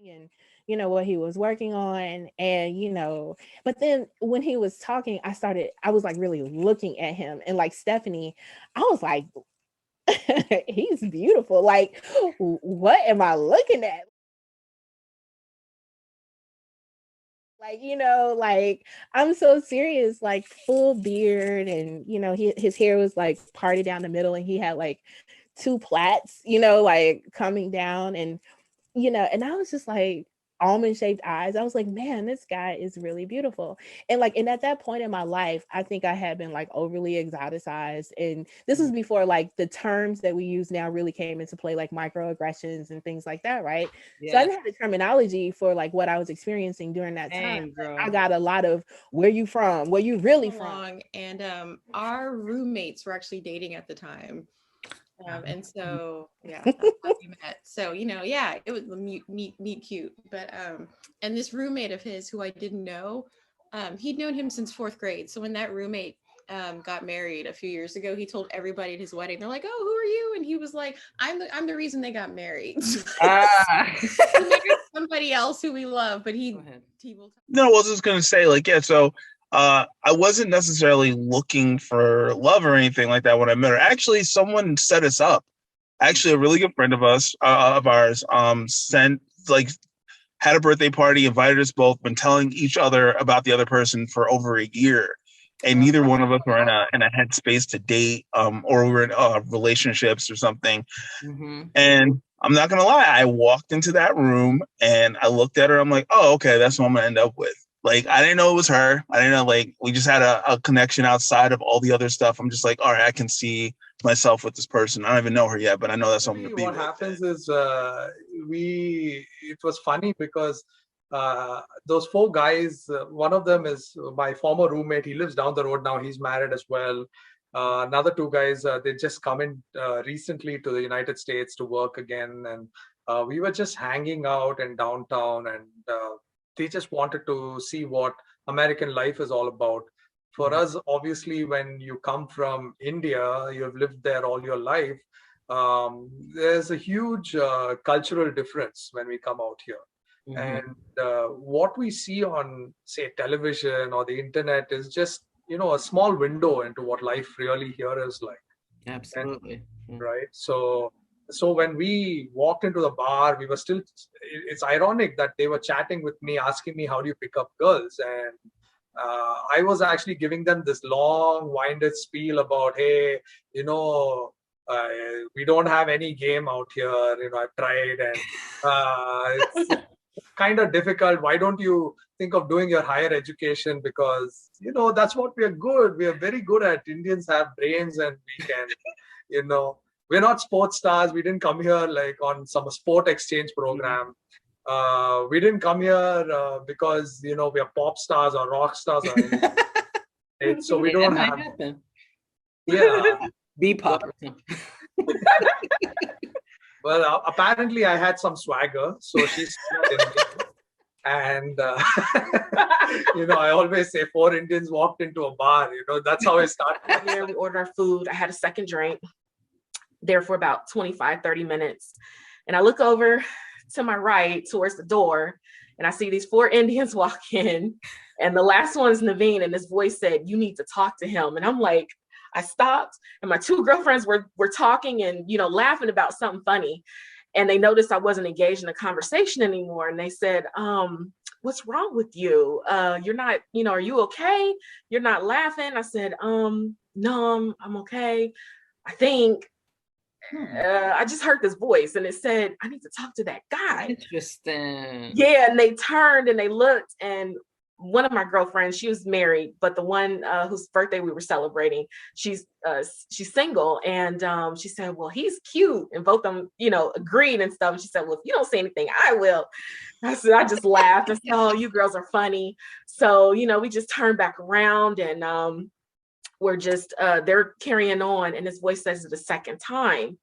and what he was working on, and but then when he was talking, I was like really looking at him, and like Stephanie, I was like, he's beautiful. Like, what am I looking at? Like, like, I'm so serious, like full beard, and his hair was like parted down the middle, and he had like two plaits, like coming down, and and I was just like, almond shaped eyes. I was like, man, this guy is really beautiful. And like, and at that point in my life, I think I had been like overly exoticized. And this was before like the terms that we use now really came into play, like microaggressions and things like that, right? So I Yeah. didn't have the terminology for like what I was experiencing during that time. Same, But I girl. got a lot of where you from, where you really from. Along, and our roommates were actually dating at the time. And so yeah, that's how we met. So yeah, it was meet cute. But and this roommate of his who I didn't know, he'd known him since fourth grade. So when that roommate got married a few years ago, he told everybody at his wedding. They're like, "Oh, who are you?" And he was like, I'm the reason they got married." Ah. He married somebody else who we love, but Go ahead. he will. No, I was just gonna say, like, yeah, so I wasn't necessarily looking for love or anything like that when I met her. Actually, someone set us up. Actually, a really good friend of ours, sent like had a birthday party, invited us both, been telling each other about the other person for over a year. And neither one of us were in a headspace to date, or we were in relationships or something. Mm-hmm. And I'm not gonna lie, I walked into that room and I looked at her. I'm like, oh, okay, that's what I'm gonna end up with. Like, I didn't know it was her. I didn't know, like, we just had a connection outside of all the other stuff. I'm just like, all right, I can see myself with this person. I don't even know her yet, but I know that's what I'm gonna be What with. happens is it was funny because those four guys, one of them is my former roommate. He lives down the road now. He's married as well. Another two guys, they just come in recently to the United States to work again, and we were just hanging out in downtown, and they just wanted to see what American life is all about. For us, obviously, when you come from India, you have lived there all your life. There's a huge cultural difference when we come out here. And what we see on, say, television or the internet is just, a small window into what life really here is like. Absolutely. And, right. So when we walked into the bar, we were still, it's ironic that they were chatting with me, asking me, how do you pick up girls? And I was actually giving them this long winded spiel about, hey, we don't have any game out here. I've tried, and it's kind of difficult. Why don't you think of doing your higher education? Because, that's what we are good. We are very good at. Indians have brains, and we can, we're not sports stars. We didn't come here like on some sport exchange program. We didn't come here because, we are pop stars or rock stars or anything. So we don't have. Happen. Yeah. Be pop or something. Well, apparently I had some swagger, so she's in me. And, I always say 4 Indians walked into a bar, that's how it started. Here we ordered our food. I had a second drink there for about 25, 30 minutes. And I look over to my right towards the door, and I see these 4 Indians walk in. And the last one is Naveen, and his voice said, "You need to talk to him." And I'm like, I stopped, and my 2 girlfriends were talking and, laughing about something funny. And they noticed I wasn't engaged in a conversation anymore. And they said, "What's wrong with you? You're not, are you okay? You're not laughing." I said, "No, I'm okay. I think I just heard this voice, and it said, I need to talk to that guy." Interesting. Yeah. And they turned and they looked, and one of my girlfriends, she was married, but the one whose birthday we were celebrating, she's single. And she said, "Well, he's cute." And both of them, agreed and stuff. And she said, "Well, if you don't say anything, I will." I said, I just laughed and said, "Oh, you girls are funny." So, we just turned back around, and we're just, they're carrying on. And his voice says it a second time.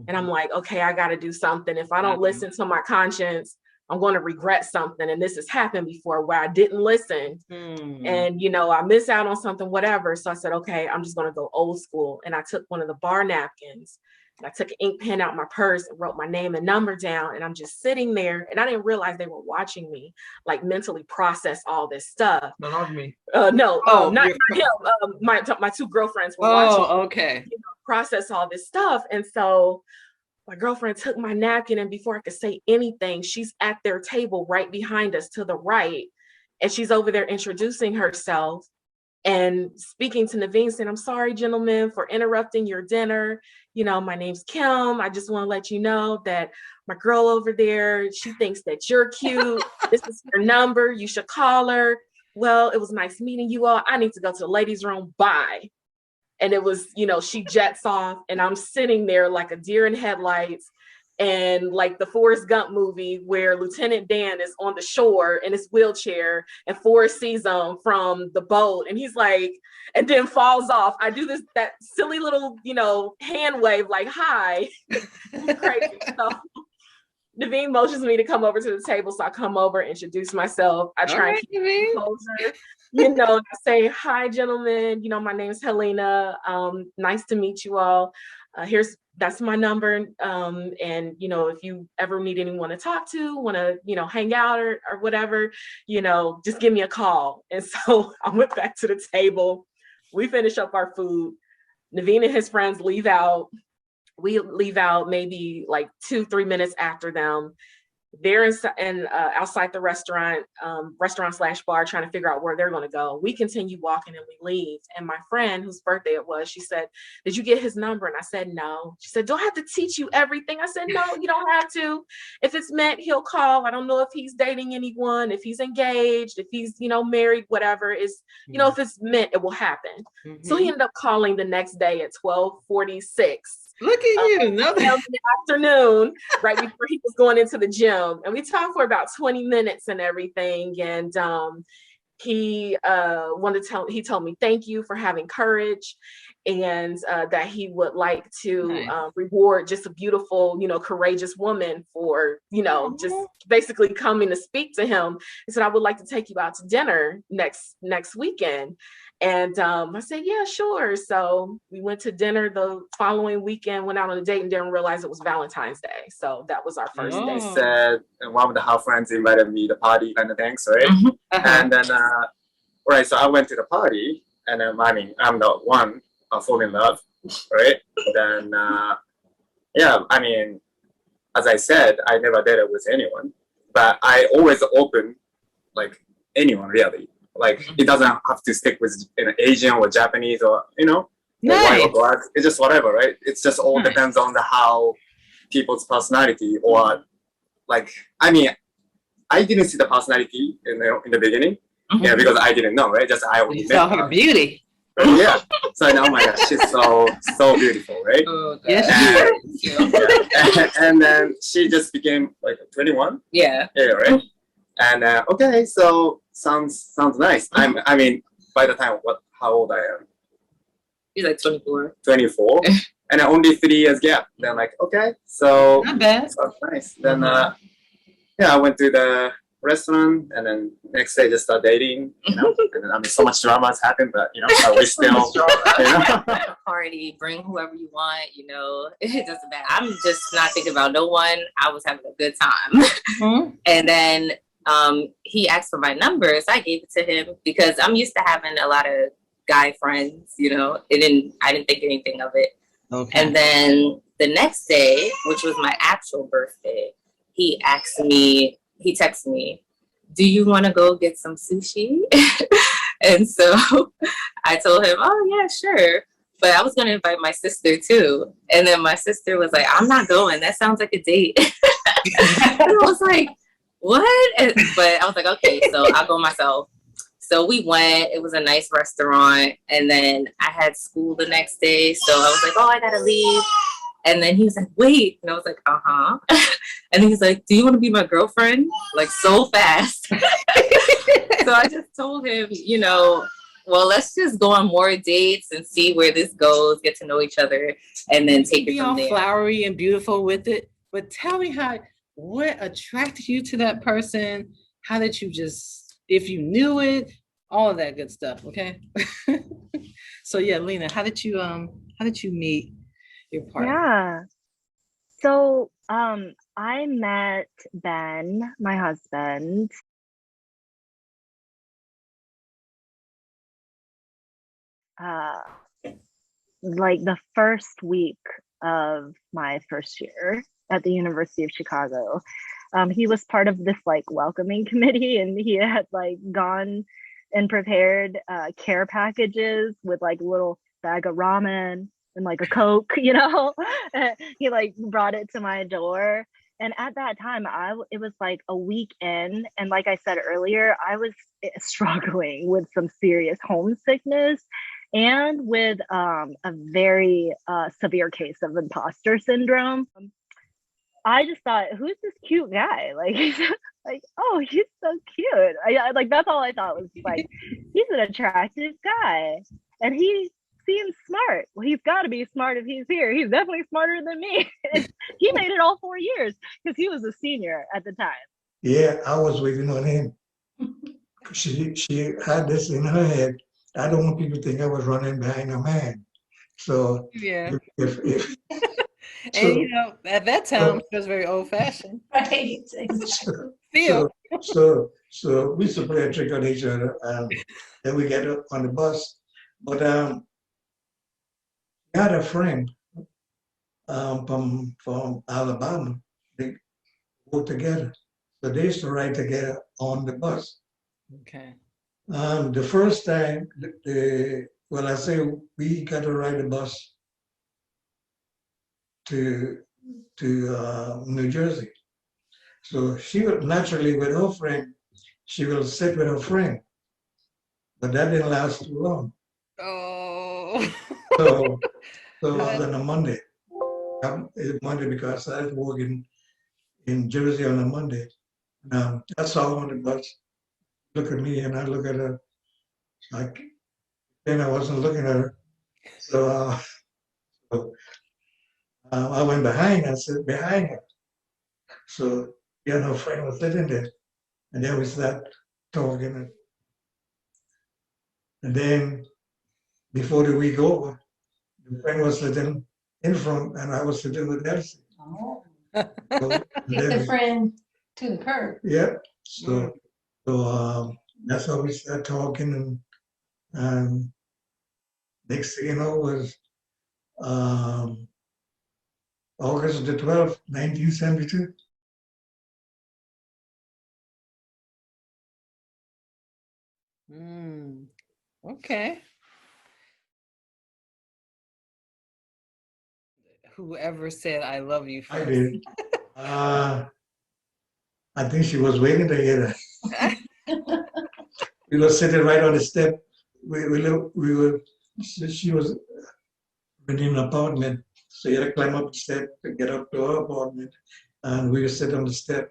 And I'm like, okay, I got to do something. If I don't listen to my conscience, I'm going to regret something. And this has happened before where I didn't listen and, I miss out on something, whatever. So I said, okay, I'm just going to go old school. And I took one of the bar napkins I took an ink pen out my purse and wrote my name and number down. And I'm just sitting there, and I didn't realize they were watching me, like mentally process all this stuff. No, not me. No, Oh, not your him. My two girlfriends were watching Oh, okay. process all this stuff. And so my girlfriend took my napkin, and before I could say anything, she's at their table right behind us to the right. And she's over there introducing herself and speaking to Naveen, saying, "I'm sorry, gentlemen, for interrupting your dinner. You know, my name's Kim. I just want to let you know that my girl over there, she thinks that you're cute. This is her number. You should call her. Well, it was nice meeting you all. I need to go to the ladies' room. Bye." And it was, she jets off, and I'm sitting there like a deer in headlights, and like the Forrest Gump movie where Lieutenant Dan is on the shore in his wheelchair and Forrest sees him from the boat, and he's like, and then falls off. I do that silly little, hand wave like, hi. Crazy. So Naveen motions me to come over to the table. So I come over, introduce myself. I try and keep composure. I say, "Hi, gentlemen. My name is Helena. Nice to meet you all. That's my number. And if you ever need anyone to talk to, want to, hang out or whatever, just give me a call." And so I went back to the table. We finish up our food. Naveen and his friends leave out. We leave out maybe like 2-3 minutes after them. They're outside the restaurant / bar, trying to figure out where they're going to go. We continue walking and we leave. And my friend, whose birthday it was, she said, "Did you get his number?" And I said, "No." She said, "Do I have to teach you everything?" I said, "No, you don't have to. If it's meant, he'll call. I don't know if he's dating anyone, if he's engaged, if he's, afraid, whatever is, if it's meant, it will happen." Mm-hmm. So he ended up calling the next day at 12:46. Look at you. In the afternoon, right before he was going into the gym. And we talked for about 20 minutes and everything. And he told me, "Thank you for having courage," and that he would like to reward just a beautiful, courageous woman for, just basically coming to speak to him. He said, "I would like to take you out to dinner next weekend." And I said, "Yeah, sure." So we went to dinner the following weekend, went out on a date, and didn't realize it was Valentine's Day. So that was our first date. Said one of the house friends invited me to the party kind of things, right? Mm-hmm. Uh-huh. And then, right, so I went to the party, and then, I'm the one fall in love, right? Then, as I said, I never dated with anyone, but I always open, like, anyone, really. Like, it doesn't have to stick with Asian or Japanese or, or white or black. It's just whatever, right? It's just all depends on how people's personality or, like, I didn't see the personality in the beginning, because I didn't know, right? Just I only you saw her beauty. Yeah. So I know, oh my gosh, she's so beautiful, right? Oh, yes, she is. And then she just became like 21. Yeah. Yeah, right. And okay, so sounds nice. By the time how old I am? He's like 24. 24. And only 3 years gap. Then like, okay, so not bad. Sounds nice. Then I went to the restaurant, and then next day just start dating. And then, so much drama has happened, but we still party, bring whoever you want, it doesn't matter. I'm just not thinking about no one. I was having a good time. Mm-hmm. And then he asked for my number, so I gave it to him because I'm used to having a lot of guy friends, I didn't think anything of it. Okay. And then the next day, which was my actual birthday, he texted me, "Do you want to go get some sushi?" And so I told him, "Oh yeah, sure." But I was going to invite my sister too. And then my sister was like, "I'm not going. That sounds like a date." And I was like, "What?" But I was like, okay, so I'll go myself. So we went. It was a nice restaurant. And then I had school the next day. So I was like, "Oh, I got to leave." And then he was like, "Wait." And I was like, "Uh-huh." And he's like, "Do you want to be my girlfriend?" Like so fast. So I just told him, well, let's just go on more dates and see where this goes, get to know each other, and then take it from there. Be all flowery and beautiful with it. But tell me what attracted you to that person? How did you if you knew it, all of that good stuff, okay? So yeah, Lena, how did you meet your partner? Yeah. So I met Ben, my husband. Like the first week of my first year at the University of Chicago. He was part of this like welcoming committee, and he had like gone and prepared care packages with like a little bag of ramen and like a Coke, you know. He like brought it to my door. And at that time, it was like a week in, and like I said earlier, I was struggling with some serious homesickness and with a very severe case of imposter syndrome. I just thought, who's this cute guy? Like, like, oh, he's so cute. Like that's all I thought was like, he's an attractive guy, and he seems smart. Well, he's got to be smart if he's here. He's definitely smarter than me. He made it all 4 years because he was a senior at the time. Yeah, I was waiting on him. She had this in her head. I don't want people to think I was running behind a man. So Yeah. if And so, you know, at that time, it was very old fashioned. Right. so we used to play a trick on each other. Then we get up on the bus. But I had a friend from Alabama. They worked together. So they used to ride together on the bus. Okay. The first time, I say we got to ride the bus to New Jersey. So she would naturally, with her friend, she will sit with her friend, but that didn't last too long. Oh. So it was on a Monday. It's Monday because I was working in Jersey on a Monday. I saw her on the bus, look at me, and I look at her. Like, then I wasn't looking at her. So I went behind. I sat behind her. So her friend was sitting there, and then we started talking. And then before the week over, the friend was sitting in front, and I was sitting with Elsie. Oh. So Get the friend to the curb. Yeah. So that's how we started talking, and next thing you know was August the 12th, 1972. Okay. Whoever said I love you first. I did. I think she was waiting to hear that. We were sitting right on the step. She was in an apartment, so you had to climb up the step to get up to her apartment. And we were sitting on the step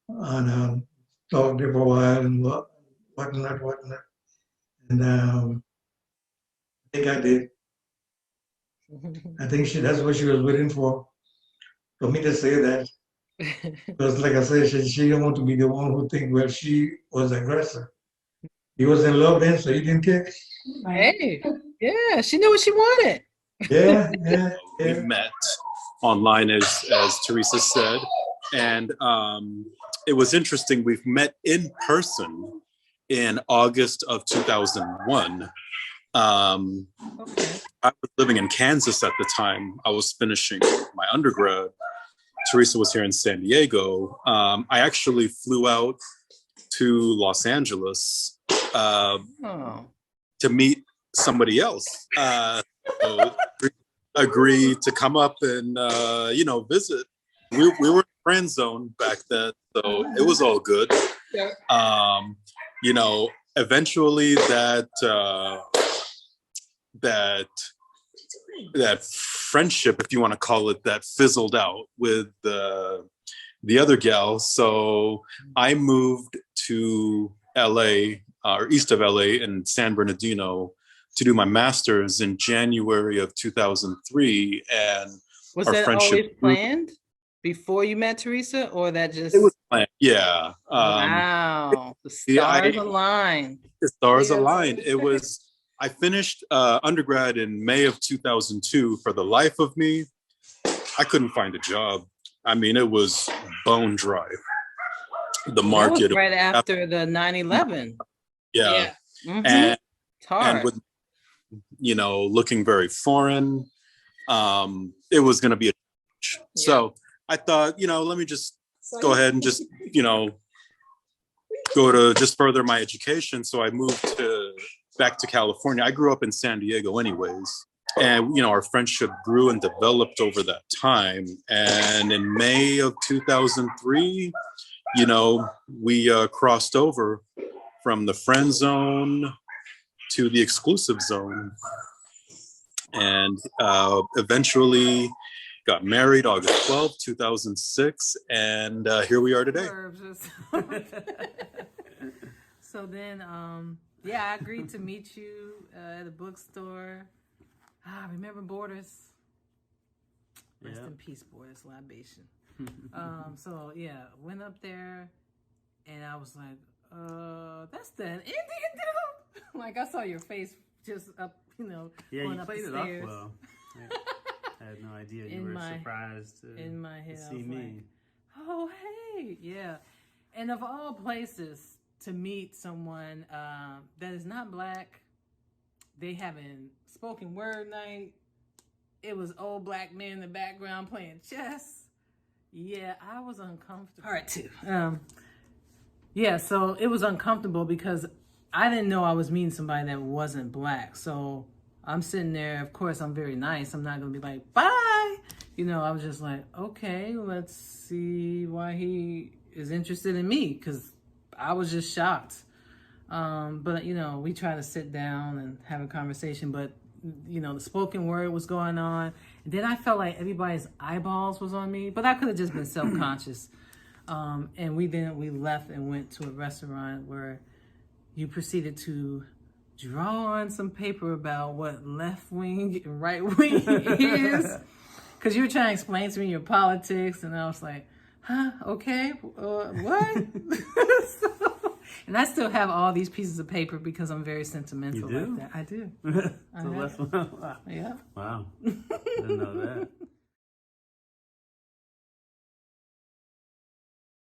and talked for a while and whatnot. And I think I did. I think that's what she was waiting for me to say that. Because like I said, she didn't want to be the one who think, well, she was aggressor. He was in love then, so he didn't care. Hey, yeah, she knew what she wanted. Yeah. We met online, as Teresa said, and it was interesting. We've met in person in August of 2001. I was living in Kansas at the time. I was finishing my undergrad. Teresa was here in San Diego. I actually flew out to Los Angeles to meet somebody else. So agreed to come up and visit. We were in friend zone back then, so it was all good. Eventually that friendship, if you want to call it that, fizzled out with the other gal. So I moved to LA, or east of LA in San Bernardino, to do my master's in January of 2003. And was our that friendship always planned before you met Teresa, or that just? It was planned. Yeah. Wow. The stars aligned. The stars aligned. It was. I finished undergrad in May of 2002. For the life of me, I couldn't find a job. I mean, it was bone dry. The That was market, right after the 9/11. yeah, Mhm. and It's hard. with looking very foreign, it was going to be a challenge. So I thought, let me just go ahead and just go to just further my education. So I moved back to California. I grew up in San Diego anyways. And, our friendship grew and developed over that time. And in May of 2003, we crossed over from the friend zone to the exclusive zone. And eventually got married August 12th, 2006. And here we are today. So then, I agreed to meet you at a bookstore. Remember Borders? Rest in peace, Borders Libation. Went up there, and I was like, that's the Indian dude. Like I saw your face just up, going up the stairs. Well. I had no idea you were surprised to see me. Like, oh, hey, yeah. And of all places to meet someone that is not Black, they having spoken word night. It was old Black men in the background playing chess. Yeah, I was uncomfortable. All right, too. So it was uncomfortable because I didn't know I was meeting somebody that wasn't Black. So I'm sitting there. Of course, I'm very nice. I'm not going to be like, bye. I was just like, okay, let's see why he is interested in me, because I was just shocked. But we try to sit down and have a conversation, but the spoken word was going on. And then I felt like everybody's eyeballs was on me, but I could have just been self-conscious. And we left and went to a restaurant where you proceeded to draw on some paper about what left wing and right wing is. Because you were trying to explain to me your politics, and I was like, huh, okay, what? And I still have all these pieces of paper because I'm very sentimental like that. I do. Wow. Yeah. Wow. Didn't know that.